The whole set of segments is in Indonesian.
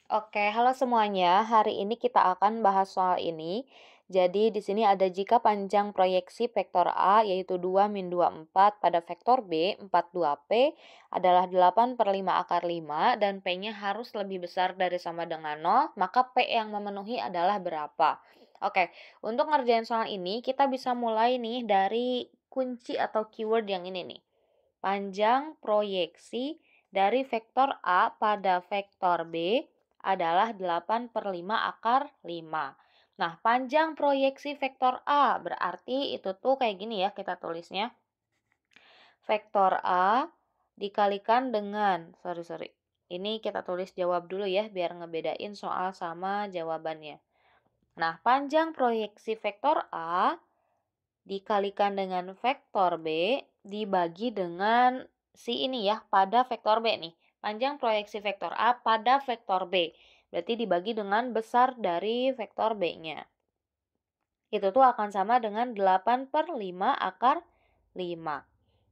Oke, halo semuanya. Hari ini kita akan bahas soal ini. Jadi di sini ada jika panjang proyeksi vektor A yaitu 2 min 2 4 pada vektor B 4 2 P adalah 8 per 5 akar 5 dan P-nya harus lebih besar dari sama dengan 0, maka P yang memenuhi adalah berapa? Oke, untuk ngerjain soal ini kita bisa mulai nih dari kunci atau keyword yang ini nih. Panjang proyeksi dari vektor A pada vektor B adalah 8 per 5 akar 5. Nah, panjang proyeksi vektor A berarti itu tuh kayak gini ya kita tulisnya. Vektor A dikalikan dengan, sorry. Ini kita tulis jawab dulu ya biar ngebedain soal sama jawabannya. Nah, panjang proyeksi vektor A dikalikan dengan vektor B dibagi dengan si ini ya pada vektor B nih. Panjang proyeksi vektor A pada vektor B. Berarti dibagi dengan besar dari vektor B-nya. Itu tuh akan sama dengan 8 per 5 akar 5.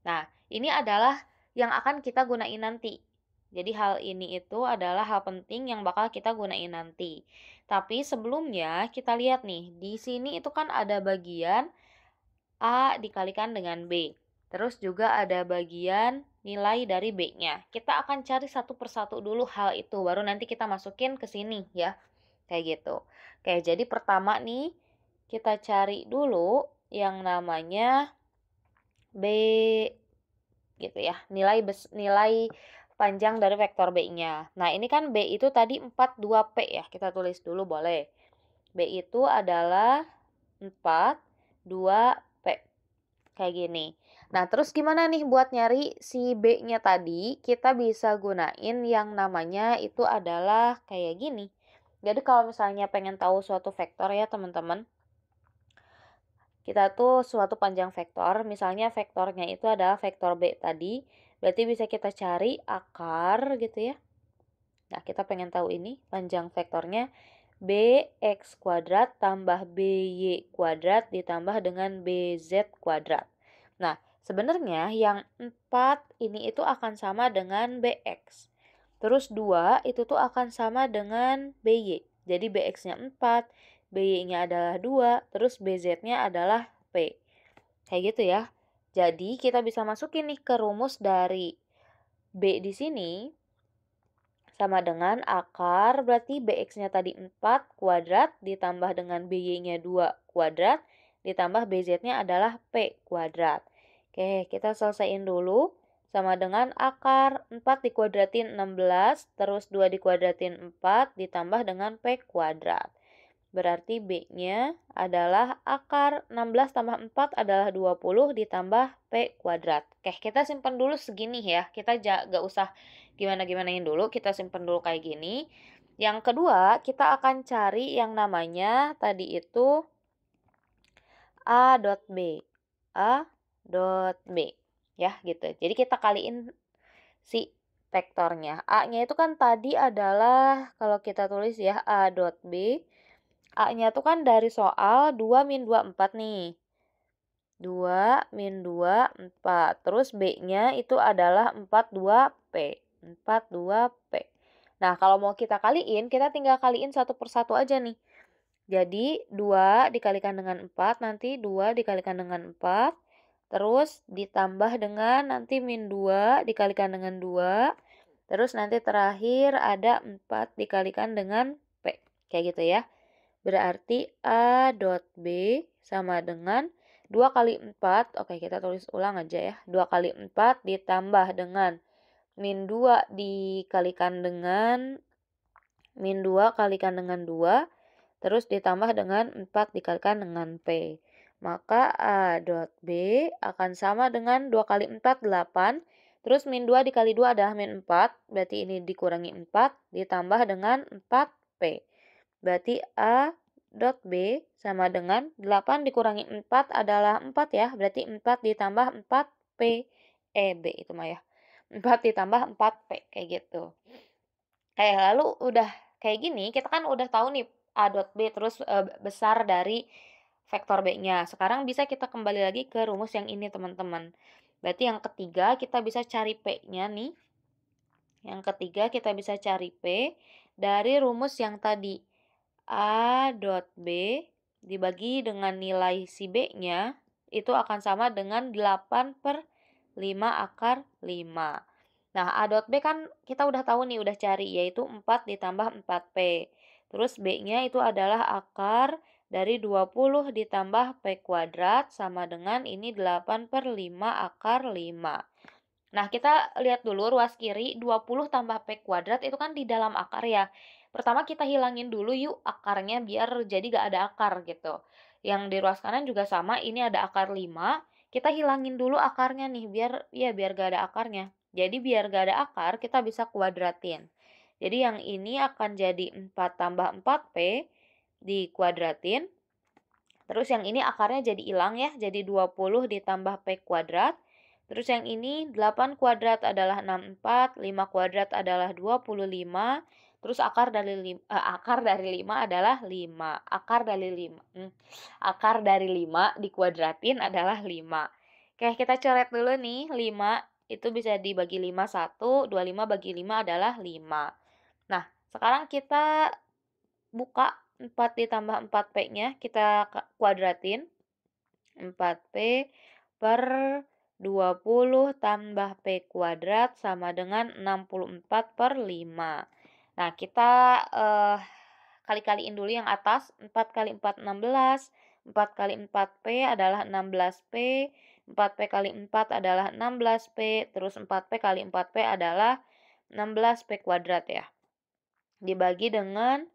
Nah, ini adalah yang akan kita gunain nanti. Jadi hal ini itu adalah hal penting yang bakal kita gunain nanti. Tapi sebelumnya kita lihat nih, di sini itu kan ada bagian A dikalikan dengan B. Terus juga ada bagian nilai dari B-nya. Kita akan cari satu persatu dulu hal itu, baru nanti kita masukin ke sini ya. Kayak gitu. Oke, jadi pertama nih, kita cari dulu yang namanya B gitu ya. Nilai panjang dari vektor B-nya. Nah, ini kan B itu tadi 4 2P ya. Kita tulis dulu boleh. B itu adalah 4 2P. Kayak gini. Nah, terus gimana nih buat nyari si B-nya tadi? Kita bisa gunain yang namanya itu adalah kayak gini. Jadi kalau misalnya pengen tahu suatu vektor ya teman-teman, kita tuh suatu panjang vektor, misalnya vektornya itu adalah vektor B tadi, berarti bisa kita cari akar gitu ya. Nah, kita pengen tahu ini panjang vektornya bx kuadrat tambah by kuadrat ditambah dengan bz kuadrat. Nah, sebenarnya yang 4 ini itu akan sama dengan bx. Terus 2 itu tuh akan sama dengan by. Jadi bx-nya 4, by-nya adalah 2, terus bz-nya adalah p. Kayak gitu ya. Jadi kita bisa masukin nih ke rumus dari b di sini sama dengan akar, berarti bx-nya tadi 4 kuadrat ditambah dengan by-nya 2 kuadrat ditambah bz-nya adalah p kuadrat. Oke, kita selesaiin dulu. Sama dengan akar 4 dikuadratin 16, terus 2 dikuadratin 4 ditambah dengan p kuadrat. Berarti B-nya adalah akar 16 tambah 4 adalah 20 ditambah P kuadrat. Oke, kita simpan dulu segini ya. Kita gak usah gimana-gimanain dulu. Kita simpan dulu kayak gini. Yang kedua, kita akan cari yang namanya tadi itu A dot B. A dot B. Ya, gitu. Jadi kita kaliin si vektornya. A-nya itu kan tadi adalah, kalau kita tulis ya, A dot B. A-nya tuh kan dari soal 2 min 2, 4 nih. 2 min 2, 4. Terus B-nya itu adalah 4, 2P. 4, 2P. Nah, kalau mau kita kaliin, kita tinggal kaliin satu persatu aja nih. Jadi, 2 dikalikan dengan 4, nanti 2 dikalikan dengan 4. Terus ditambah dengan nanti min 2 dikalikan dengan 2. Terus nanti terakhir ada 4 dikalikan dengan P. Kayak gitu ya. Berarti A dot B sama dengan 2 kali 4. Oke, kita tulis ulang aja ya. 2 kali 4 ditambah dengan min 2 dikalikan dengan min 2 kalikan dengan 2. Terus ditambah dengan 4 dikalikan dengan P. Maka A dot B akan sama dengan 2 kali 4, 8. Terus min 2 dikali 2 adalah min 4. Berarti ini dikurangi 4 ditambah dengan 4P. Berarti A dot B sama dengan 8 dikurangi 4 adalah 4 ya. Berarti 4 ditambah 4P. B itu mah ya. 4 ditambah 4P. Kayak gitu. Lalu udah kayak gini, kita kan udah tahu nih A dot B terus besar dari vektor B-nya. Sekarang bisa kita kembali lagi ke rumus yang ini teman-teman. Berarti yang ketiga kita bisa cari P-nya nih. Yang ketiga kita bisa cari P. dari rumus yang tadi. A dot B dibagi dengan nilai si B-nya itu akan sama dengan 8/5 akar 5. Nah, A dot B kan kita udah tahu nih, udah cari, yaitu 4 ditambah 4P. Terus B-nya itu adalah akar dari 20 ditambah P kuadrat sama dengan ini 8/5 akar 5. Nah, kita lihat dulu ruas kiri 20 tambah P kuadrat itu kan di dalam akar ya. Pertama kita hilangin dulu yuk akarnya biar jadi gak ada akar gitu. Yang di ruas kanan juga sama, ini ada akar 5. Kita hilangin dulu akarnya nih biar gak ada akarnya. Jadi biar gak ada akar kita bisa kuadratin. Jadi yang ini akan jadi 4 tambah 4P dikuadratin. Terus yang ini akarnya jadi hilang ya, jadi 20 ditambah P kuadrat. Terus yang ini 8 kuadrat adalah 64, 5 kuadrat adalah 25, terus akar dari 5 adalah 5. Akar dari 5 dikuadratin adalah 5. Oke, kita coret dulu nih, 5 itu bisa dibagi 5 1, 25 bagi 5 adalah 5. Nah, sekarang kita buka 4 ditambah 4P-nya, kita kuadratin. 4P per 20 tambah P kuadrat sama dengan 64/5. Nah, kita kali-kaliin dulu yang atas. 4 kali 4, 16. 4 kali 4P adalah 16P. 4P kali 4 adalah 16P. Terus 4P kali 4P adalah 16P kuadrat ya. Dibagi dengan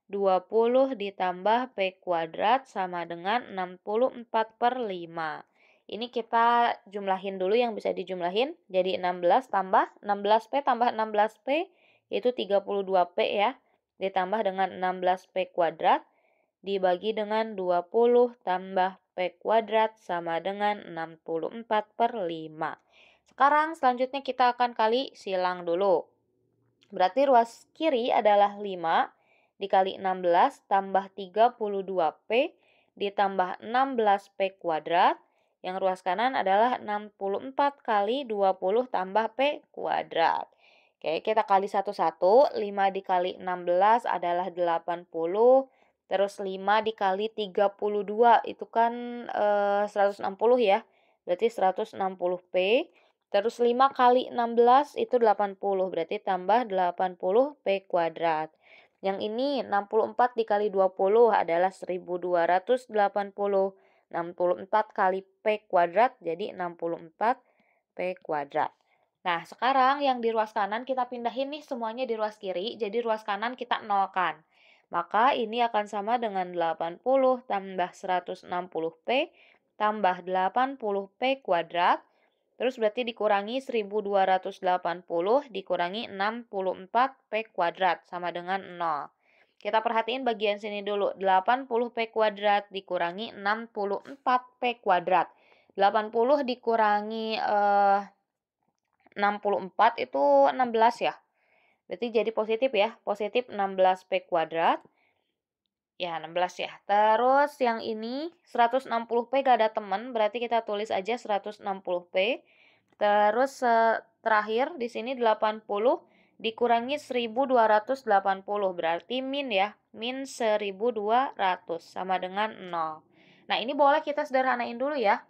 20 ditambah P kuadrat sama dengan 64/5. Ini kita jumlahin dulu yang bisa dijumlahin. Jadi 16 tambah 16P tambah 16P yaitu 32P ya. Ditambah dengan 16P kuadrat dibagi dengan 20 tambah P kuadrat sama dengan 64/5. Sekarang selanjutnya kita akan kali silang dulu. Berarti ruas kiri adalah 5 dikali 16 tambah 32P ditambah 16P kuadrat. Yang ruas kanan adalah 64 kali 20 tambah P kuadrat. Oke, kita kali satu-satu. 5 dikali 16 adalah 80. Terus 5 dikali 32 itu kan 160 ya. Berarti 160P. Terus 5 kali 16 itu 80. Berarti tambah 80P kuadrat. Yang ini 64 dikali 20 adalah 1280. 64 kali P kuadrat jadi 64 P kuadrat. Nah, sekarang yang di ruas kanan kita pindahin nih semuanya di ruas kiri. Jadi ruas kanan kita nolkan. Maka ini akan sama dengan 80 tambah 160P tambah 80P kuadrat. Terus berarti dikurangi 1280 dikurangi 64P kuadrat sama dengan 0. Kita perhatiin bagian sini dulu. 80P kuadrat dikurangi 64P kuadrat. 80 dikurangi 64 itu 16 ya. Berarti jadi positif ya. Positif 16P kuadrat. Ya, 16 ya. Terus yang ini 160P gak ada teman, berarti kita tulis aja 160P. Terus terakhir di sini 80 dikurangi 1280, berarti min ya. Min 1200 sama dengan 0. Nah, ini boleh kita sederhanain dulu ya.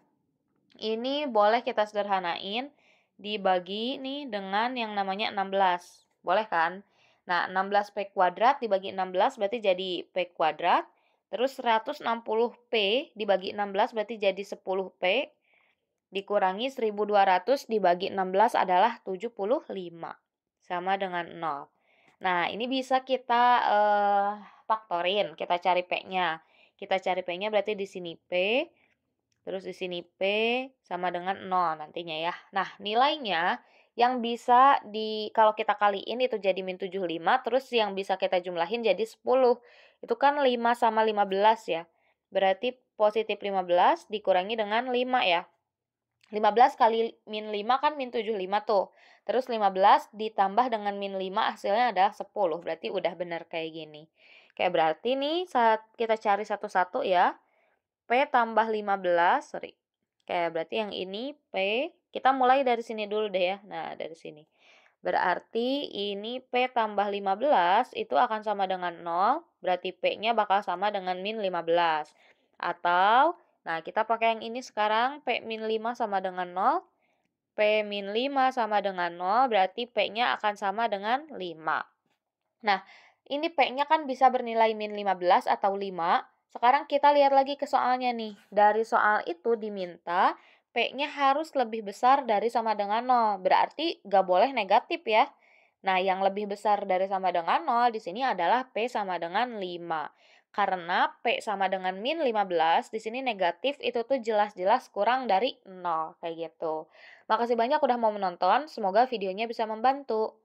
Ini boleh kita sederhanain dibagi nih dengan yang namanya 16. Boleh kan? Nah, 16P kuadrat dibagi 16 berarti jadi P kuadrat. Terus 160P dibagi 16 berarti jadi 10P. Dikurangi 1200 dibagi 16 adalah 75. Sama dengan 0. Nah, ini bisa kita faktorin. Kita cari P-nya. Kita cari P-nya berarti di sini P. Terus di sini P sama dengan 0 nantinya ya. Nah, nilainya yang bisa kalau kita kaliin itu jadi min 75, terus yang bisa kita jumlahin jadi 10. Itu kan 5 sama 15 ya. Berarti positif 15 dikurangi dengan 5 ya. 15 kali min 5 kan min 75 tuh. Terus 15 ditambah dengan min 5 hasilnya adalah 10. Berarti udah benar kayak gini. Kayak berarti nih saat kita cari satu-satu ya. P tambah 15, sorry. Kayak berarti yang ini P, kita mulai dari sini dulu deh ya. Nah, dari sini. Berarti ini P tambah 15 itu akan sama dengan 0, berarti P-nya bakal sama dengan min 15. Atau, nah kita pakai yang ini sekarang, P min 5 sama dengan 0, P min 5 sama dengan 0, berarti P-nya akan sama dengan 5. Nah, ini P-nya kan bisa bernilai min 15 atau 5. Sekarang kita lihat lagi ke soalnya nih. Dari soal itu diminta P-nya harus lebih besar dari sama dengan 0. Berarti nggak boleh negatif ya. Nah, yang lebih besar dari sama dengan 0 di sini adalah P sama dengan 5. Karena P sama dengan min 15, di sini negatif itu tuh jelas-jelas kurang dari 0. Kayak gitu. Makasih banyak udah mau menonton, semoga videonya bisa membantu.